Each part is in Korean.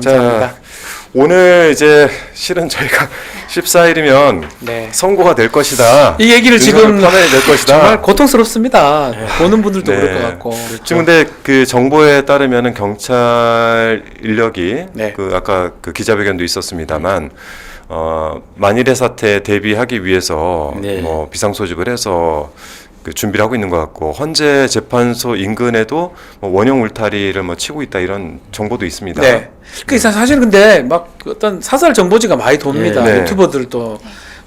감사합니다. 자, 오늘 이제 실은 저희가 14일이면 네. 선고가 될 것이다. 이 얘기를 지금 판단이 될 것이다. 정말 고통스럽습니다. 보는 분들도 네. 그럴 것 같고. 지금 근데 그 정보에 따르면은 경찰 인력이 네. 그 아까 그 기자회견도 있었습니다만 만일의 사태에 대비하기 위해서 네. 뭐 비상소집을 해서 그 준비를 하고 있는 것 같고 헌재 재판소 인근에도 뭐 원형 울타리를 뭐 치고 있다 이런 정보도 있습니다. 네. 그 사실 근데 막 어떤 사설 정보지가 많이 돕니다. 네. 유튜버들도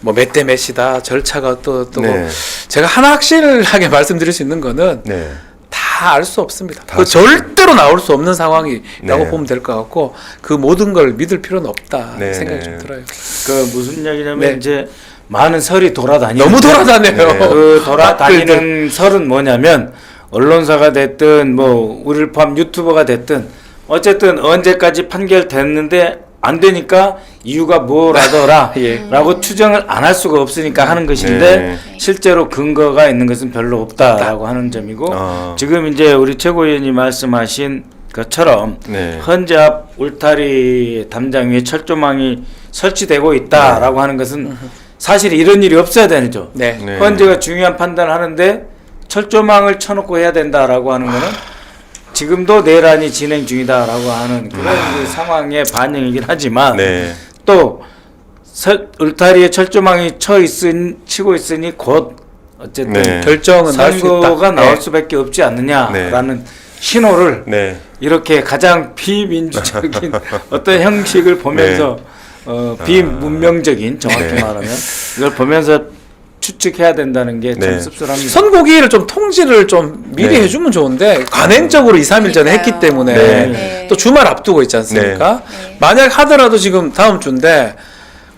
뭐 몇 대 몇이다 절차가 어떠고 네. 제가 하나 확실하게 말씀드릴 수 있는 거는 네. 다 알 수 없습니다. 다 그 절대로 나올 수 없는 상황이라고 네. 보면 될 것 같고 그 모든 걸 믿을 필요는 없다 네. 생각이 좀 들어요. 그 무슨 이야기냐면 네. 이제 많은 설이 돌아다니는 너무 돌아다녀요. 네. 그 댓글들. 돌아다니는 설은 뭐냐면 언론사가 됐든 뭐 우리를 포함 유튜버가 됐든 어쨌든 언제까지 판결됐는데 안 되니까 이유가 뭐라더라 예. 라고 추정을 안 할 수가 없으니까 하는 것인데 네. 실제로 근거가 있는 것은 별로 없다라고 하는 점이고 지금 이제 우리 최고위원이 말씀하신 것처럼 네. 헌재 앞 울타리 담장 위에 철조망이 설치되고 있다라고 하는 것은 사실 이런 일이 없어야 되죠. 네. 네. 헌재가 중요한 판단을 하는데 철조망을 쳐놓고 해야 된다라고 하는 거는 지금도 내란이 진행 중이다라고 하는 그런 그 상황의 반영이긴 하지만 네. 또 울타리에 철조망이 치고 있으니 곧 어쨌든 네. 결정은 날 수 있다. 선거가 나올 네. 수밖에 없지 않느냐라는 신호를 네. 이렇게 가장 비민주적인 어떤 형식을 보면서 비문명적인 정확히 네. 말하면 이걸 보면서 추측해야 된다는 게 참 네. 씁쓸합니다. 선고기일을 좀 통지를 좀 미리 네. 해주면 좋은데 관행적으로 2, 3일 전에 했기 그러니까요. 때문에 네. 또 주말 앞두고 있지 않습니까? 네. 만약 하더라도 지금 다음 주인데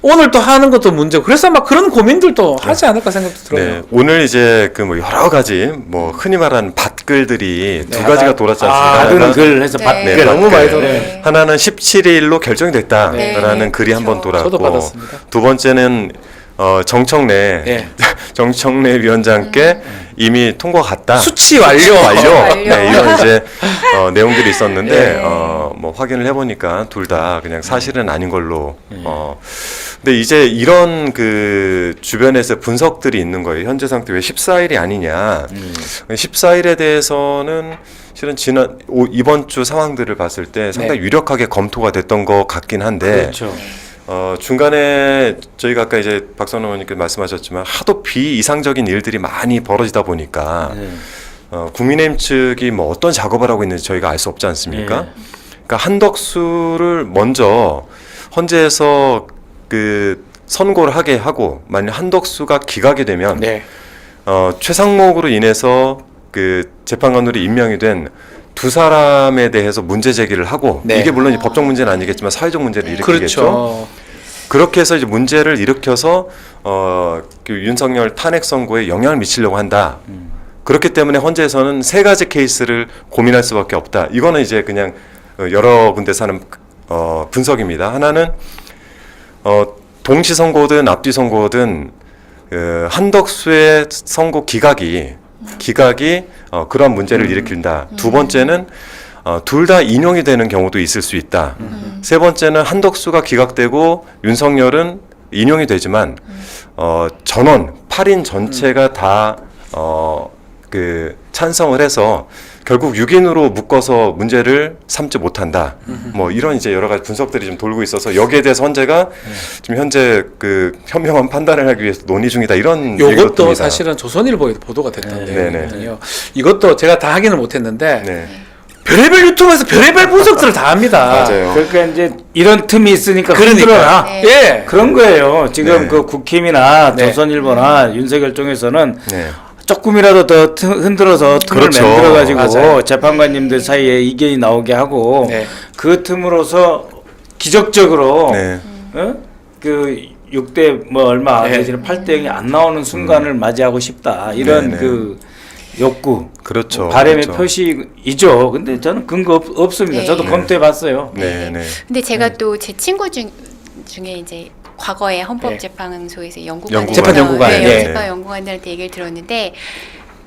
오늘 또 하는 것도 문제고 그래서 막 그런 고민들도 하지 않을까 생각도 들어요. 네, 오늘 이제 그 뭐 여러 가지 뭐 흔히 말하는 밭글들이 두 네. 가지가 돌았지 않습니까? 받은 하나- 글 해서 네. 받글 네, 너무 많이 밭글. 돌아요. 하나는 17일로 결정됐다라는 네. 글이 한 번 그렇죠. 돌았고, 저도 받았습니다. 두 번째는 정청래 네. 정청래 위원장께 이미 통과 갔다. 수치 완료. 완료. 네, 이런 이제 내용들이 있었는데 네. 뭐 확인을 해보니까 둘 다 그냥 사실은 아닌 걸로. 근데 이제 이런 그 주변에서 분석들이 있는 거예요. 현재 상태 왜 14일이 아니냐. 14일에 대해서는 실은 이번 주 상황들을 봤을 때 상당히 네. 유력하게 검토가 됐던 것 같긴 한데. 그렇죠. 중간에 저희가 아까 이제 박선호 의원님께서 말씀하셨지만 하도 비이상적인 일들이 많이 벌어지다 보니까 네. 국민의힘 측이 뭐 어떤 작업을 하고 있는지 저희가 알 수 없지 않습니까? 네. 그러니까 한덕수를 먼저 헌재에서 그 선고를 하게 하고 만약 한덕수가 기각이 되면 네. 최상목으로 인해서 그 재판관으로 임명이 된 두 사람에 대해서 문제 제기를 하고 네. 이게 물론 이제 법적 문제는 아니겠지만 사회적 문제를 일으키겠죠. 그렇죠. 그렇게 해서 이제 문제를 일으켜서 그 윤석열 탄핵 선고에 영향을 미치려고 한다. 그렇기 때문에 헌재에서는 세 가지 케이스를 고민할 수밖에 없다. 이거는 이제 그냥 여러 군데서 하는 분석입니다. 하나는 동시 선고든 앞뒤 선고든 한덕수의 선고 기각이 그러한 문제를 일으킨다. 두 번째는 둘 다 인용이 되는 경우도 있을 수 있다. 세 번째는 한덕수가 기각되고 윤석열은 인용이 되지만 전원 8인 전체가 다 그 찬성을 해서 결국 6인으로 묶어서 문제를 삼지 못한다. 뭐 이런 이제 여러 가지 분석들이 좀 돌고 있어서 여기에 대해서 헌재가 지금 현재 그 현명한 판단을 하기 위해서 논의 중이다. 이런 얘기도 이것도 듭니다. 사실은 조선일보에도 보도가 됐던 네. 내용이거든요. 이것도 제가 다 확인을 못했는데 네. 별의별 유튜브에서 별의별 분석들을 다 합니다. 맞아요. 그러니까 이제 이런 틈이 있으니까 그러니까. 흔들어라. 네. 예. 그런 거예요. 지금 네. 그 국힘이나 네. 조선일보나 윤석열 쪽에서는 네. 조금이라도 더 흔들어서 틈을 그렇죠. 만들어가지고 맞아요. 재판관님들 사이에 이견이 나오게 하고 네. 그 틈으로서 기적적으로 네. 그 6대 뭐 얼마 안 네. 되지는 8대 0이 안 나오는 순간을 맞이하고 싶다. 이런 네, 네. 그 욕구, 그렇죠. 바람의 그렇죠. 표시이죠. 근데 저는 근거 없습니다. 네. 저도 네. 검토해봤어요. 네, 네. 근데 제가 또 제 친구 중에 이제 과거에 헌법재판소에서 재판 연구관. 네. 재판 연구관들한테 얘기를 들었는데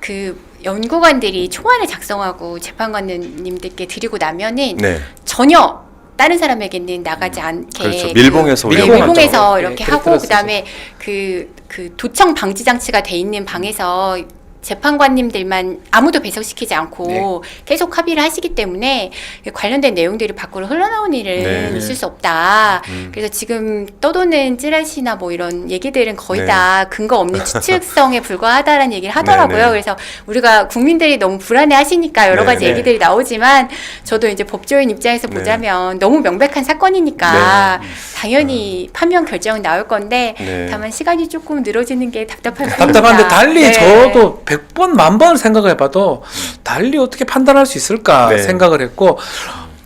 그 연구관들이 초안을 작성하고 재판관님들께 드리고 나면은 네. 전혀 다른 사람에게는 나가지 않게 그렇죠. 밀봉해서 네, 밀봉하죠. 밀봉해서 네, 이렇게 그렇게 하고 들었었죠. 그다음에 그 도청 방지 장치가 돼 있는 방에서 재판관님들만 아무도 배석시키지 않고 네. 계속 합의를 하시기 때문에 관련된 내용들이 밖으로 흘러나온 일은 네. 있을 수 없다. 그래서 지금 떠도는 찌라시나 뭐 이런 얘기들은 거의 네. 다 근거 없는 추측성에 불과하다라는 얘기를 하더라고요. 네, 네. 그래서 우리가 국민들이 너무 불안해 하시니까 여러 네, 가지 네. 얘기들이 나오지만 저도 이제 법조인 입장에서 네. 보자면 너무 명백한 사건이니까 당연히 판명 결정은 나올 건데 네. 다만 시간이 조금 늘어지는 게 답답할 뿐이다. 답답한데 달리 네. 저도 100번, 1000번을 생각해봐도 달리 어떻게 판단할 수 있을까 네. 생각을 했고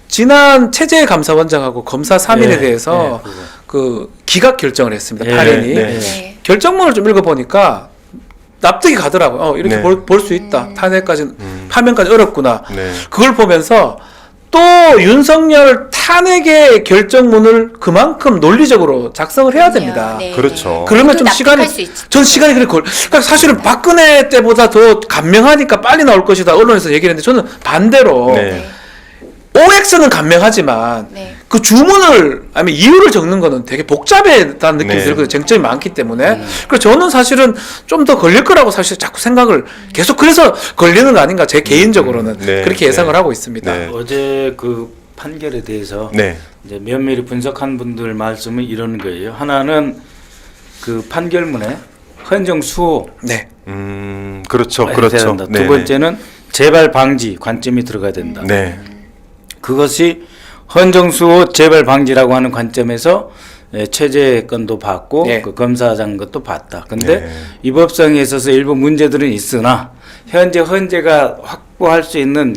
지난 체제감사원장하고 검사 3인에 네. 대해서 네, 그거. 그 기각 결정을 했습니다. 네. 8인이. 네. 네. 결정문을 좀 읽어보니까 납득이 가더라고요. 이렇게 네. 볼 수 있다. 탄핵까지, 파면까지 어렵구나. 네. 그걸 보면서 또 윤석열 탄핵의 결정문을 그만큼 논리적으로 작성을 해야 됩니다. 네, 그렇죠. 그러면 또 좀 시간이, 납득할 수 있죠. 전 시간이 그렇게 그러니까 사실은 박근혜 때보다 더 간명하니까 빨리 나올 것이다. 언론에서 얘기를 했는데 저는 반대로 네. OX는 간명하지만 네. 그 주문을 아니면 이유를 적는 거는 되게 복잡하다는 느낌이 네. 들거든요. 쟁점이 많기 때문에. 그래서 저는 사실은 좀 더 걸릴 거라고 사실 자꾸 생각을 계속 그래서 걸리는 거 아닌가 제 개인적으로는 네. 그렇게 예상을 네. 하고 있습니다. 네. 어제 그 판결에 대해서 네. 이제 면밀히 분석한 분들 말씀은 이러는 거예요. 하나는 그 판결문에 헌정 수호 네. 그렇죠. 해야 그렇죠. 된다. 네, 두 번째는 재발 방지 관점이 들어가야 된다. 네. 그것이 헌정수호 재발 방지라고 하는 관점에서 최재건도 봤고 네. 그 검사장 것도 봤다. 근데 네. 이 법상에 있어서 일부 문제들은 있으나 현재 헌재가 확보할 수 있는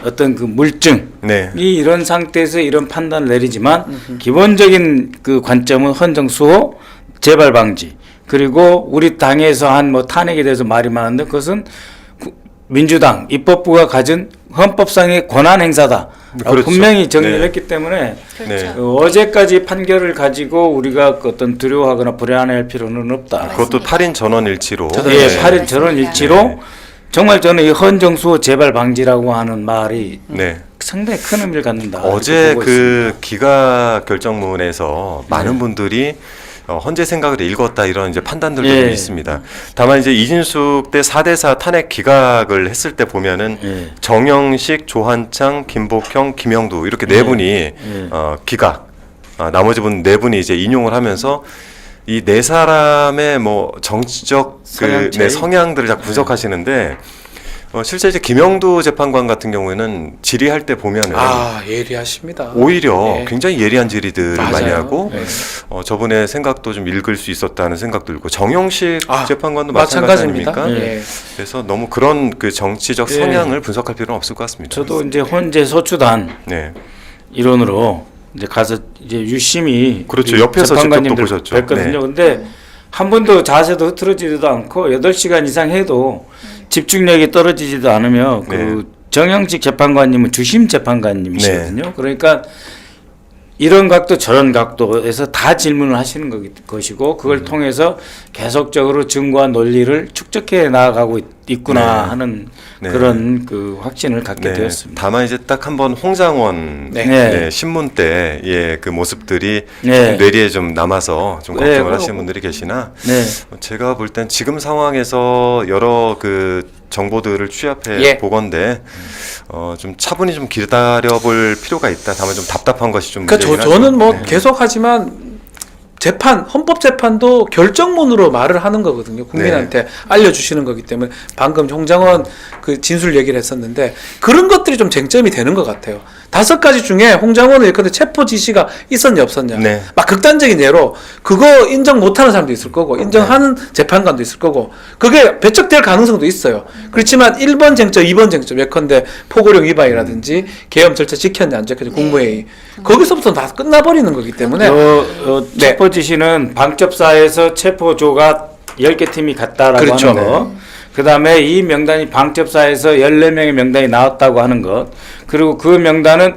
어떤 그 물증이 네. 이런 상태에서 이런 판단을 내리지만 기본적인 그 관점은 헌정수호 재발 방지 그리고 우리 당에서 한 뭐 탄핵에 대해서 말이 많은데 그것은 민주당 입법부가 가진 헌법상의 권한 행사다. 그렇죠. 분명히 정리를 네. 했기 때문에 그렇죠. 네. 어제까지 판결을 가지고 우리가 그 어떤 두려워하거나 불안해할 필요는 없다. 그것도 8인 전원 일치로. 저도 예, 네. 8인 전원 일치로 네. 정말 저는 이 헌정수호 재발 방지라고 하는 말이 네. 상당히 큰 의미를 갖는다. 어제 이렇게 보고 그 있습니다. 기각 결정문에서 많은 분들이 헌재 생각을 읽었다 이런 이제 판단들도 예. 좀 있습니다. 다만 이제 이진숙 때 4대4 탄핵 기각을 했을 때 보면은 예. 정영식, 조한창, 김복형, 김영두 이렇게 네 분이 기각, 나머지 분 네 분이 이제 인용을 하면서 이 네 사람의 뭐 정치적 성향 그 차이? 성향들을 자꾸 분석하시는데 실제 이제 김영두 재판관 같은 경우에는 질의할 때 보면은 예리하십니다. 오히려 네. 굉장히 예리한 질의들을 맞아요. 많이 하고 네. 저분의 생각도 좀 읽을 수 있었다는 생각도 들고 정영식 아, 재판관도 마찬가지 마찬가지입니다. 아닙니까? 예. 그래서 너무 그런 그 정치적 예. 성향을 분석할 필요는 없을 것 같습니다. 저도 이제 헌재 소추단 네. 일원으로 이제 가서 이제 유심히 그렇죠. 그 옆에서 직접 또 재판관님들 보셨죠. 뵀거든요. 네. 근데 한 번도 자세도 흐트러지지도 않고 8시간 이상 해도 집중력이 떨어지지도 않으며 네. 그 정영식 재판관님은 주심 재판관님이시거든요. 그러니까 이런 각도 저런 각도에서 다 질문을 하시는 것이고 그걸 통해서 계속적으로 증거와 논리를 축적해 나아가고 있구나 네. 하는 네. 그런 그 확신을 갖게 네. 되었습니다. 다만 이제 딱 한번 홍장원 네. 네, 신문 때 그 모습들이 네. 좀 뇌리에 좀 남아서 좀 네, 걱정을 그럼- 하시는 분들이 계시나 네. 제가 볼 땐 지금 상황에서 여러 그 정보들을 취합해 예. 보건데 좀 차분히 좀 기다려볼 필요가 있다. 다만 좀 답답한 것이 좀 그러니까 문제긴 저는 하죠. 뭐 네. 계속하지만 헌법재판도 결정문으로 말을 하는 거거든요. 국민한테 알려주시는 거기 때문에 방금 홍장원 그 진술 얘기를 했었는데 그런 것들이 좀 쟁점이 되는 것 같아요. 5가지 중에 홍장원은 예컨대 체포 지시가 있었냐 없었냐 네. 막 극단적인 예로 그거 인정 못하는 사람도 있을 거고 인정하는 재판관도 있을 거고 그게 배척될 가능성도 있어요. 그렇지만 1번 쟁점 2번 쟁점 예컨대 포고령 위반이라든지 계엄 절차 지켰냐 안 지켰냐 국무회의 거기서부터 다 끝나버리는 거기 때문에 네. 네. 체포 지시는 방첩사에서 체포조가 10개 팀이 갔다라고 그렇죠. 하는 거. 그다음에 이 명단이 방첩사에서 14명의 명단이 나왔다고 하는 것. 그리고 그 명단은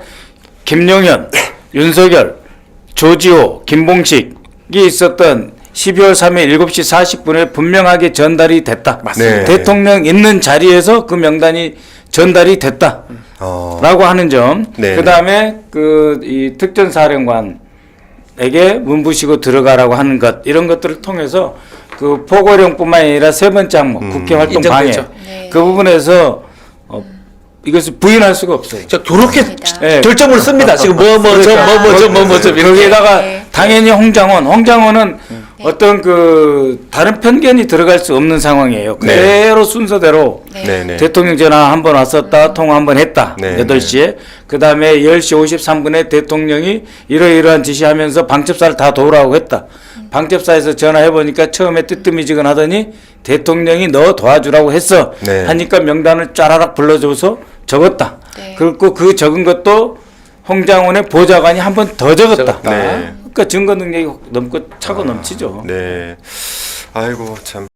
김용현, 윤석열, 조지호, 김봉식이 있었던 12월 3일 7시 40분에 분명하게 전달이 됐다. 맞습니다. 네. 대통령 있는 자리에서 그 명단이 전달이 됐다. 라고 하는 점. 네. 그다음에 이 특전사령관에게 문부시고 들어가라고 하는 것, 이런 것들을 통해서 그 포고령뿐만 아니라 세 번째 항목 국회 활동 방해 인정되죠. 네. 그 부분에서 이것을 부인할 수가 없어요. 자, 그렇게 맞습니다. 예. 결정을 씁니다. 지금 뭐뭐저뭐뭐저뭐뭐저 거기에다가 네. 당연히 홍장원은 어떤 다른 편견이 들어갈 수 없는 상황이에요. 네. 그대로 순서대로 네. 네네. 대통령 전화 한 번 왔었다, 통화 한 번 했다. 네, 8시에. 그 다음에 10시 53분에 대통령이 이러이러한 지시하면서 방첩사를 다 도우라고 했다. 방첩사에서 전화해보니까 처음에 뜨뜨미지근 하더니 대통령이 너 도와주라고 했어. 네. 하니까 명단을 짜라락 불러줘서 적었다. 네. 그리고 그 적은 것도 홍장원의 보좌관이 한 번 더 적었다. 네. 그러니까 증거 능력이 차고 넘치죠. 네. 아이고 참.